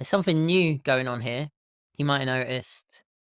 There's something new going on here. You might have noticed.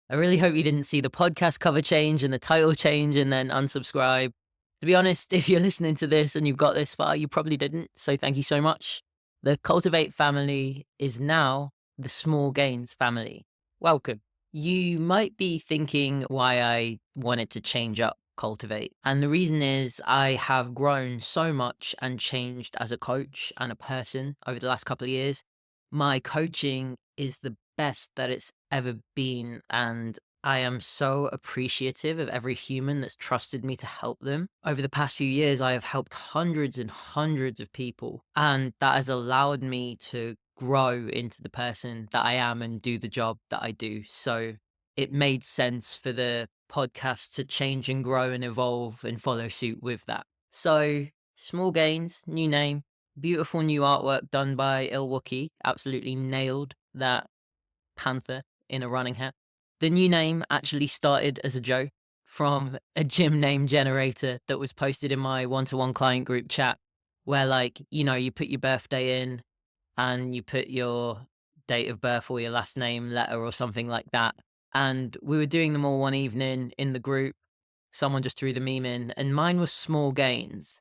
I really hope you didn't see the podcast cover change and the title change and then unsubscribe. To be honest, if you're listening to this and you've got this far, you probably didn't. So thank you so much. The Cultivate family is now the Small Gains family. Welcome. You might be thinking why I wanted to change up Cultivate. And the reason is I have grown so much and changed as a coach and a person over the last couple of years. My coaching is the best that it's ever been, and I am so appreciative of every human that's trusted me to help them. Over the past few years, I have helped hundreds and hundreds of people, and that has allowed me to grow into the person that I am and do the job that I do. So it made sense for the podcast to change and grow and evolve and follow suit with that. So, Small Gains, new name, beautiful new artwork done by Il Wookie. Absolutely nailed that panther in a running hat. The new name actually started as a joke from a gym name generator that was posted in my one-to-one client group chat, where, like, you put your birthday in and you put your date of birth or your last name letter or something like that. And we were doing them all one evening in the group. Someone just threw the meme in, and mine was Small Gains.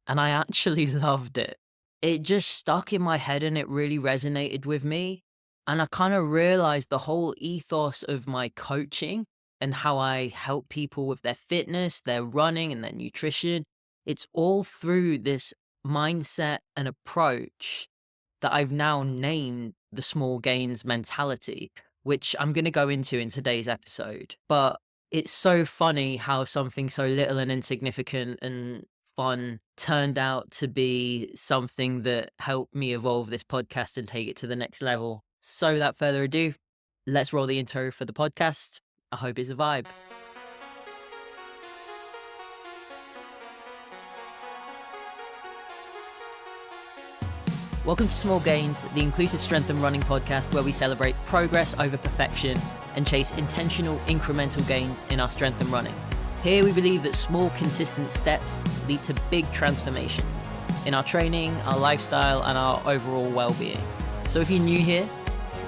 And I actually loved it. It just stuck in my head and it really resonated with me. And I kind of realized the whole ethos of my coaching and how I help people with their fitness, their running, and their nutrition. It's all through this mindset and approach that I've now named the small gains mentality, which I'm going to go into in today's episode. But it's so funny how something so little and insignificant and fun turned out to be something that helped me evolve this podcast and take it to the next level. So without further ado, let's roll the intro for the podcast. I hope it's a vibe. Welcome to Small Gains, the inclusive strength and running podcast where we celebrate progress over perfection and chase intentional incremental gains in our strength and running. Here we believe that small, consistent steps lead to big transformations in our training, our lifestyle, and our overall well-being. So if you're new here,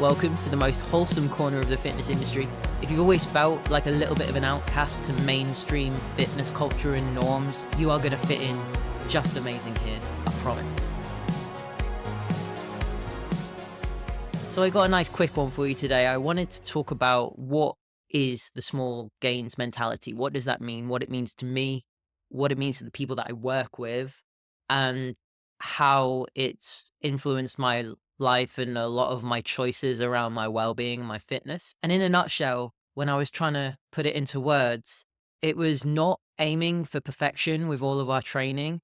welcome to the most wholesome corner of the fitness industry. If you've always felt like a little bit of an outcast to mainstream fitness culture and norms, you are going to fit in just amazing here, I promise. So I got a nice quick one for you today. I wanted to talk about what is the small gains mentality? What does that mean? What it means to me, what it means to the people that I work with, and how it's influenced my life and a lot of my choices around my well-being and my fitness. And in a nutshell, when I was trying to put it into words, it was not aiming for perfection with all of our training,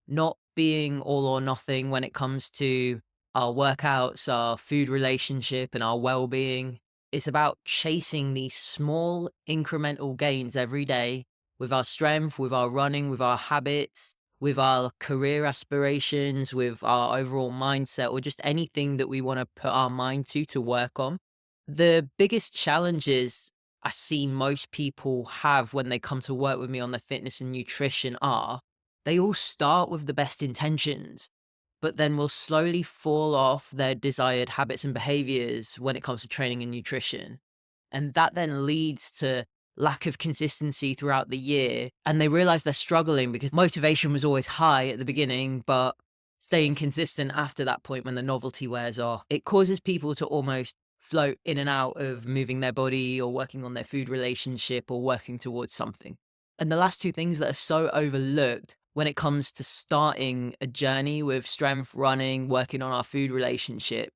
not being all or nothing when it comes to our workouts, our food relationship, and our well being. It's about chasing these small incremental gains every day with our strength, with our running, with our habits, with our career aspirations, with our overall mindset, or just anything that we want to put our mind to work on. The biggest challenges I see most people have when they come to work with me on their fitness and nutrition are they all start with the best intentions, but then will slowly fall off their desired habits and behaviors when it comes to training and nutrition. And that then leads to lack of consistency throughout the year. And they realize they're struggling because motivation was always high at the beginning, but staying consistent after that point when the novelty wears off, it causes people to almost float in and out of moving their body or working on their food relationship or working towards something. And the last two things that are so overlooked when it comes to starting a journey with strength, running, working on our food relationship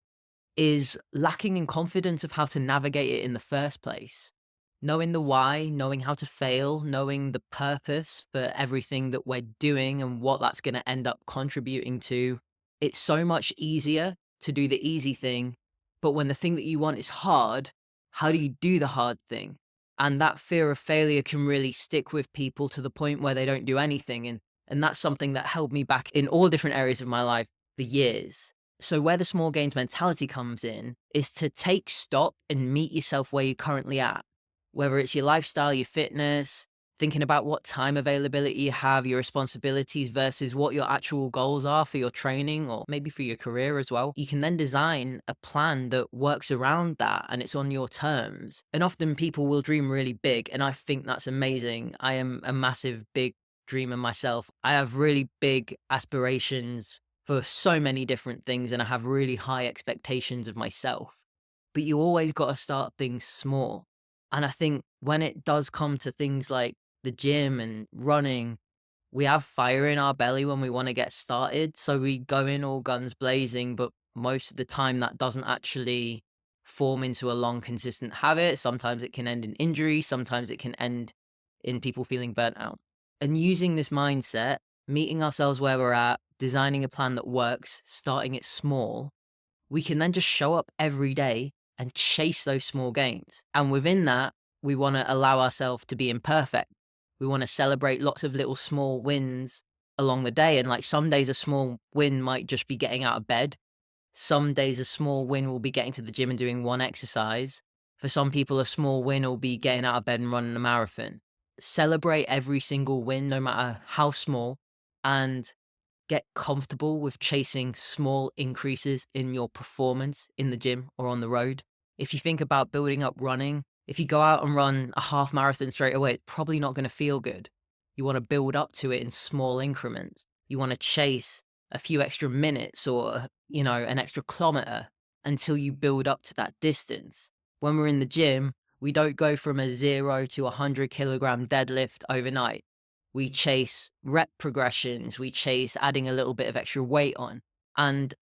is lacking in confidence of how to navigate it in the first place. Knowing the why, knowing how to fail, knowing the purpose for everything that we're doing and what that's going to end up contributing to. It's so much easier to do the easy thing. But when the thing that you want is hard, how do you do the hard thing? And that fear of failure can really stick with people to the point where they don't do anything. And that's something that held me back in all different areas of my life for years. So where the small gains mentality comes in is to take stock and meet yourself where you're currently at, whether it's your lifestyle, your fitness, thinking about what time availability you have, your responsibilities versus what your actual goals are for your training or maybe for your career as well. You can then design a plan that works around that and it's on your terms. And often people will dream really big, and I think that's amazing. I am a massive, big dreamer myself. I have really big aspirations for so many different things, and I have really high expectations of myself. But you always got to start things small. And I think when it does come to things like the gym and running, we have fire in our belly when we want to get started. So we go in all guns blazing, but most of the time that doesn't actually form into a long, consistent habit. Sometimes it can end in injury, sometimes it can end in people feeling burnt out. And using this mindset, meeting ourselves where we're at, designing a plan that works, starting it small, we can then just show up every day and chase those small gains. And within that, we want to allow ourselves to be imperfect. We want to celebrate lots of little small wins along the day. And like some days, a small win might just be getting out of bed. Some days, a small win will be getting to the gym and doing one exercise. For some people, a small win will be getting out of bed and running a marathon. Celebrate every single win, no matter how small. And get comfortable with chasing small increases in your performance in the gym or on the road. If you think about building up running, if you go out and run a half marathon straight away, it's probably not going to feel good. You want to build up to it in small increments. You want to chase a few extra minutes or, an extra kilometer until you build up to that distance. When we're in the gym, we don't go from a 0 to 100 kilogram deadlift overnight. We chase rep progressions, we chase adding a little bit of extra weight on. And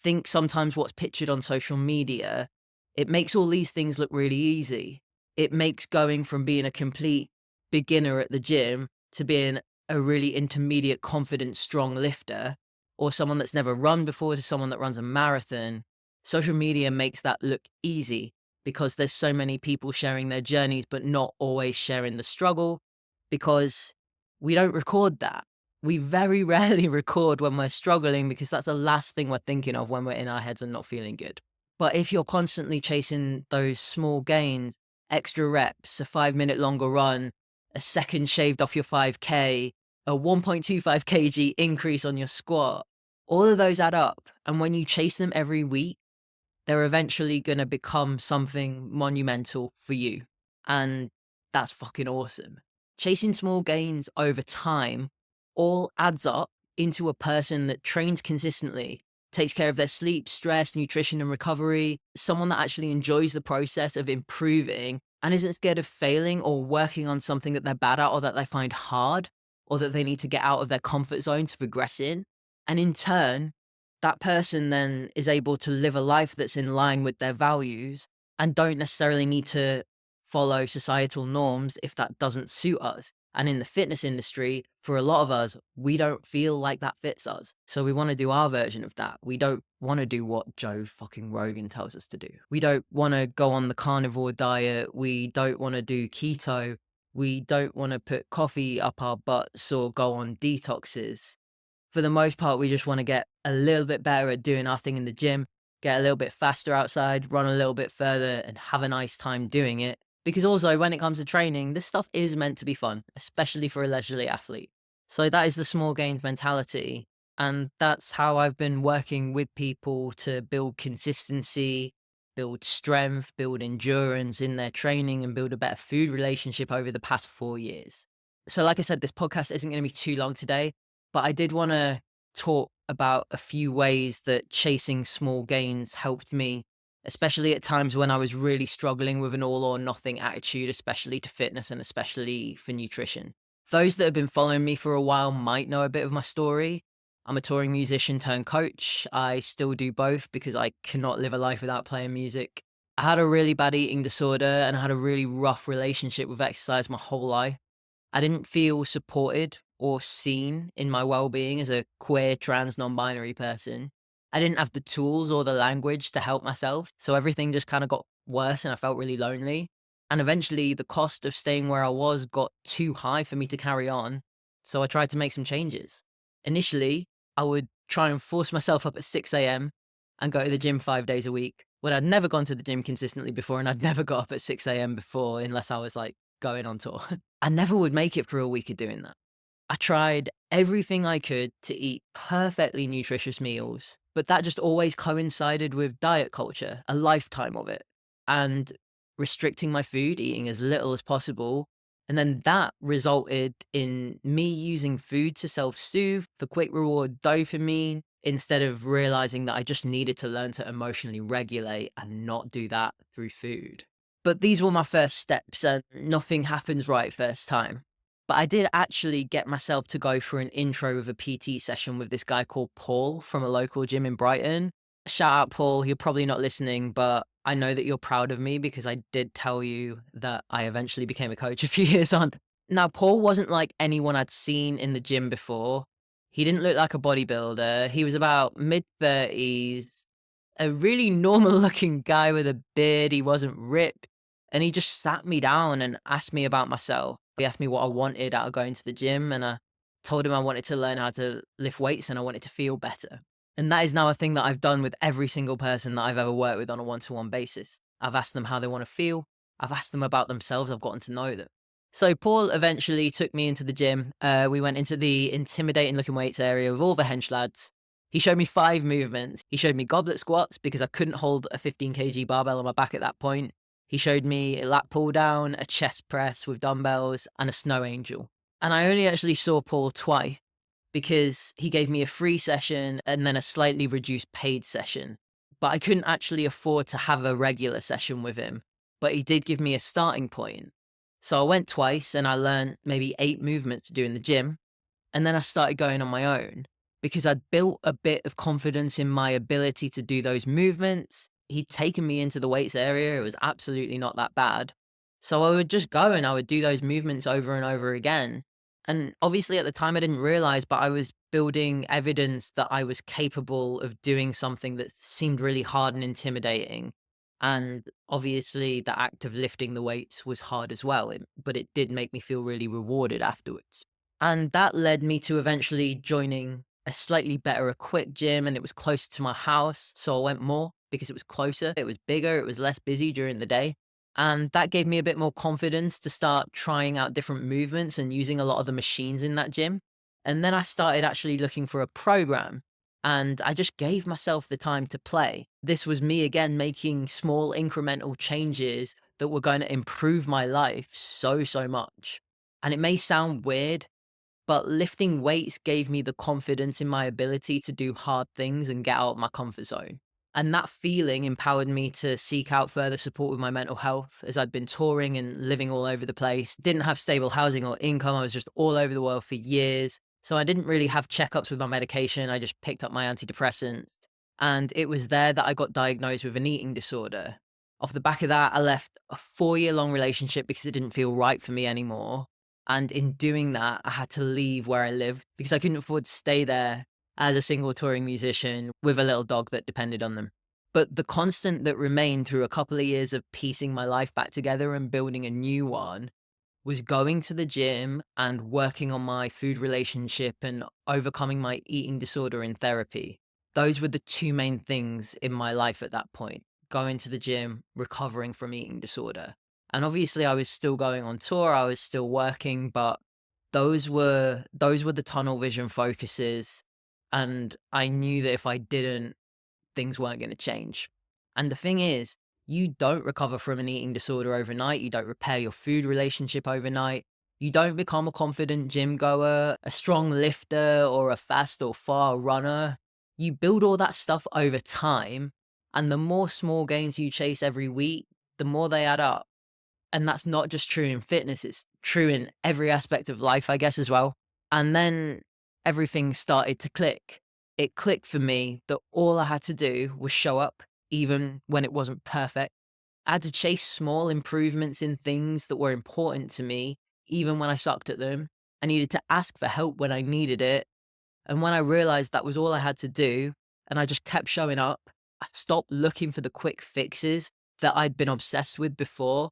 think sometimes what's pictured on social media, it makes all these things look really easy. It makes going from being a complete beginner at the gym to being a really intermediate, confident, strong lifter, or someone that's never run before to someone that runs a marathon. Social media makes that look easy because there's so many people sharing their journeys, but not always sharing the struggle, because we don't record that. We very rarely record when we're struggling because that's the last thing we're thinking of when we're in our heads and not feeling good. But if you're constantly chasing those small gains, extra reps, a 5 minute longer run, a second shaved off your 5K, a 1.25 kg increase on your squat, all of those add up. And when you chase them every week, they're eventually going to become something monumental for you. And that's fucking awesome. Chasing small gains over time all adds up into a person that trains consistently, takes care of their sleep, stress, nutrition, and recovery, someone that actually enjoys the process of improving and isn't scared of failing or working on something that they're bad at or that they find hard or that they need to get out of their comfort zone to progress in. And in turn, that person then is able to live a life that's in line with their values and don't necessarily need to follow societal norms if that doesn't suit us. And in the fitness industry, for a lot of us, we don't feel like that fits us. So we want to do our version of that. We don't want to do what Joe fucking Rogan tells us to do. We don't want to go on the carnivore diet. We don't want to do keto. We don't want to put coffee up our butts or go on detoxes. For the most part, we just want to get a little bit better at doing our thing in the gym, get a little bit faster outside, run a little bit further, and have a nice time doing it. Because also, when it comes to training, this stuff is meant to be fun, especially for a leisurely athlete. So that is the small gains mentality. And that's how I've been working with people to build consistency, build strength, build endurance in their training, and build a better food relationship over the past 4 years. So, like I said, this podcast isn't going to be too long today, but I did want to talk about a few ways that chasing small gains helped me, especially at times when I was really struggling with an all or nothing attitude, especially to fitness and especially for nutrition. Those that have been following me for a while might know a bit of my story. I'm a touring musician turned coach. I still do both because I cannot live a life without playing music. I had a really bad eating disorder and I had a really rough relationship with exercise my whole life. I didn't feel supported or seen in my well-being as a queer, trans, non-binary person. I didn't have the tools or the language to help myself, so everything just kind of got worse and I felt really lonely. And eventually the cost of staying where I was got too high for me to carry on, so I tried to make some changes. Initially, I would try and force myself up at 6 a.m. and go to the gym 5 days a week when I'd never gone to the gym consistently before, and I'd never got up at 6 a.m. before unless I was like going on tour. I never would make it through a week of doing that. I tried everything I could to eat perfectly nutritious meals, but that just always coincided with diet culture, a lifetime of it, and restricting my food, eating as little as possible. And then that resulted in me using food to self soothe for quick reward dopamine instead of realizing that I just needed to learn to emotionally regulate and not do that through food. But these were my first steps, and nothing happens right first time. But I did actually get myself to go for an intro of a PT session with this guy called Paul from a local gym in Brighton. Shout out, Paul. You're probably not listening, but I know that you're proud of me because I did tell you that I eventually became a coach a few years on. Now, Paul wasn't like anyone I'd seen in the gym before. He didn't look like a bodybuilder. He was about mid 30s, a really normal looking guy with a beard. He wasn't ripped. And he just sat me down and asked me about myself. He asked me what I wanted out of going to the gym. And I told him I wanted to learn how to lift weights and I wanted to feel better. And that is now a thing that I've done with every single person that I've ever worked with on a one-to-one basis. I've asked them how they want to feel. I've asked them about themselves. I've gotten to know them. So Paul eventually took me into the gym. We went into the intimidating looking weights area with all the hench lads. He showed me 5 movements. He showed me goblet squats because I couldn't hold a 15 kg barbell on my back at that point. He showed me a lat pull down, a chest press with dumbbells, and a snow angel. And I only actually saw Paul twice because he gave me a free session and then a slightly reduced paid session. But I couldn't actually afford to have a regular session with him. But he did give me a starting point. So I went twice and I learned maybe 8 movements to do in the gym. And then I started going on my own because I'd built a bit of confidence in my ability to do those movements. He'd taken me into the weights area. It was absolutely not that bad. So I would just go and I would do those movements over and over again. And obviously at the time I didn't realize, but I was building evidence that I was capable of doing something that seemed really hard and intimidating. And obviously the act of lifting the weights was hard as well, but it did make me feel really rewarded afterwards. And that led me to eventually joining a slightly better equipped gym, and it was closer to my house. So I went more because it was closer, it was bigger, it was less busy during the day. And that gave me a bit more confidence to start trying out different movements and using a lot of the machines in that gym. And then I started actually looking for a program and I just gave myself the time to play. This was me again making small incremental changes that were going to improve my life so much. And it may sound weird, but lifting weights gave me the confidence in my ability to do hard things and get out of my comfort zone. And that feeling empowered me to seek out further support with my mental health as I'd been touring and living all over the place. Didn't have stable housing or income. I was just all over the world for years. So I didn't really have checkups with my medication. I just picked up my antidepressants. And it was there that I got diagnosed with an eating disorder. Off the back of that, I left a 4-year long relationship because it didn't feel right for me anymore. And in doing that, I had to leave where I lived because I couldn't afford to stay there as a single touring musician with a little dog that depended on them. But the constant that remained through a couple of years of piecing my life back together and building a new one was going to the gym and working on my food relationship and overcoming my eating disorder in therapy. Those were the 2 main things in my life at that point: going to the gym, recovering from eating disorder. And obviously I was still going on tour, I was still working, but those were the tunnel vision focuses. And I knew that if I didn't, things weren't going to change. And the thing is, you don't recover from an eating disorder overnight. You don't repair your food relationship overnight. You don't become a confident gym goer, a strong lifter, or a fast or far runner. You build all that stuff over time. And the more small gains you chase every week, the more they add up. And that's not just true in fitness, it's true in every aspect of life, I guess, as well. And then everything started to click. It clicked for me that all I had to do was show up, even when it wasn't perfect. I had to chase small improvements in things that were important to me, even when I sucked at them. I needed to ask for help when I needed it. And when I realized that was all I had to do, and I just kept showing up, I stopped looking for the quick fixes that I'd been obsessed with before.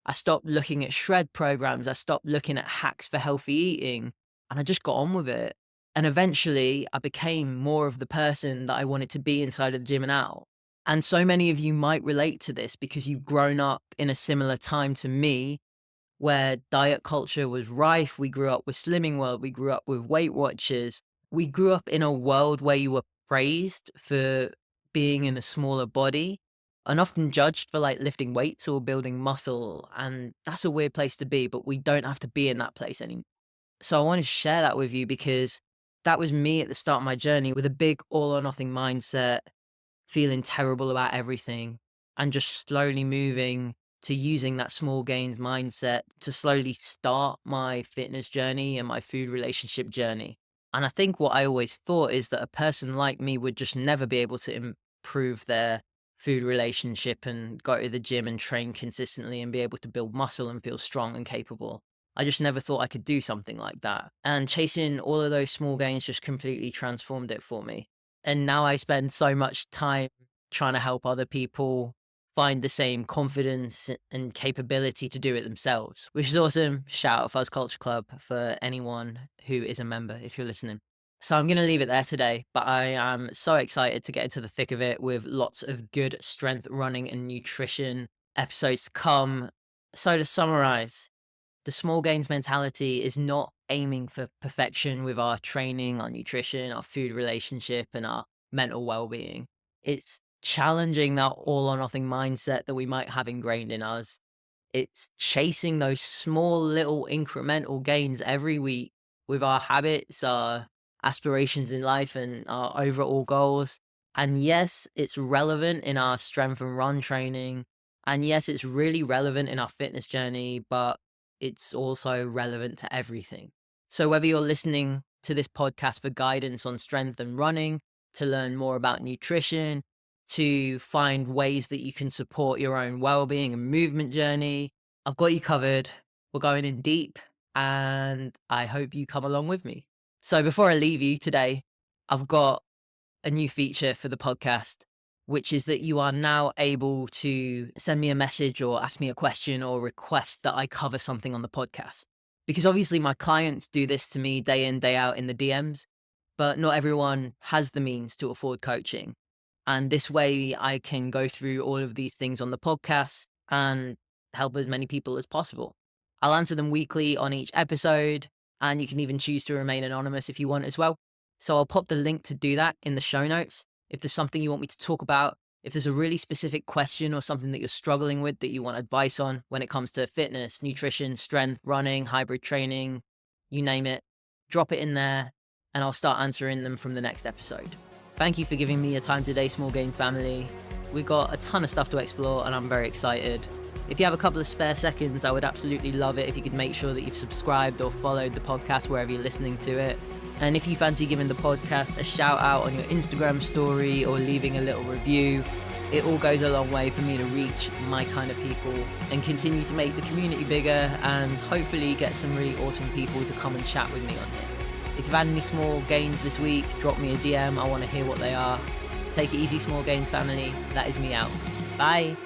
I stopped looking at shred programs. I stopped looking at hacks for healthy eating, and I just got on with it. And eventually I became more of the person that I wanted to be inside of the gym and out. And so many of you might relate to this because you've grown up in a similar time to me where diet culture was rife. We grew up with Slimming World. We grew up with Weight Watchers. We grew up in a world where you were praised for being in a smaller body and often judged for like lifting weights or building muscle. And that's a weird place to be, but we don't have to be in that place anymore. So I want to share that with you because that was me at the start of my journey with a big all or nothing mindset, feeling terrible about everything, and just slowly moving to using that small gains mindset to slowly start my fitness journey and my food relationship journey. And I think what I always thought is that a person like me would just never be able to improve their food relationship and go to the gym and train consistently and be able to build muscle and feel strong and capable. I just never thought I could do something like that. And chasing all of those small gains just completely transformed it for me. And now I spend so much time trying to help other people find the same confidence and capability to do it themselves, which is awesome. Shout out Fuzz Culture Club for anyone who is a member if you're listening. So I'm going to leave it there today, but I am so excited to get into the thick of it with lots of good strength, running, and nutrition episodes to come. So to summarize, the small gains mentality is not aiming for perfection with our training, our nutrition, our food relationship, and our mental well being. It's challenging that all or nothing mindset that we might have ingrained in us. It's chasing those small little incremental gains every week with our habits, our aspirations in life, and our overall goals. And yes, it's relevant in our strength and run training. And yes, it's really relevant in our fitness journey, but it's also relevant to everything. So whether you're listening to this podcast for guidance on strength and running, to learn more about nutrition, to find ways that you can support your own well-being and movement journey, I've got you covered. We're going in deep, and I hope you come along with me. So before I leave you today, I've got a new feature for the podcast, which is that you are now able to send me a message or ask me a question or request that I cover something on the podcast. Because obviously my clients do this to me day in, day out in the DMs, but not everyone has the means to afford coaching. And this way I can go through all of these things on the podcast and help as many people as possible. I'll answer them weekly on each episode, and you can even choose to remain anonymous if you want as well. So I'll pop the link to do that in the show notes. If there's something you want me to talk about, if there's a really specific question or something that you're struggling with that you want advice on when it comes to fitness, nutrition, strength, running, hybrid training, you name it, drop it in there and I'll start answering them from the next episode. Thank you for giving me your time today, Small Gains family. We've got a ton of stuff to explore and I'm very excited. If you have a couple of spare seconds, I would absolutely love it if you could make sure that you've subscribed or followed the podcast wherever you're listening to it. And if you fancy giving the podcast a shout out on your Instagram story or leaving a little review, it all goes a long way for me to reach my kind of people and continue to make the community bigger and hopefully get some really awesome people to come and chat with me on here. If you've had any small gains this week, drop me a DM. I want to hear what they are. Take it easy, Small Gains family. That is me out. Bye.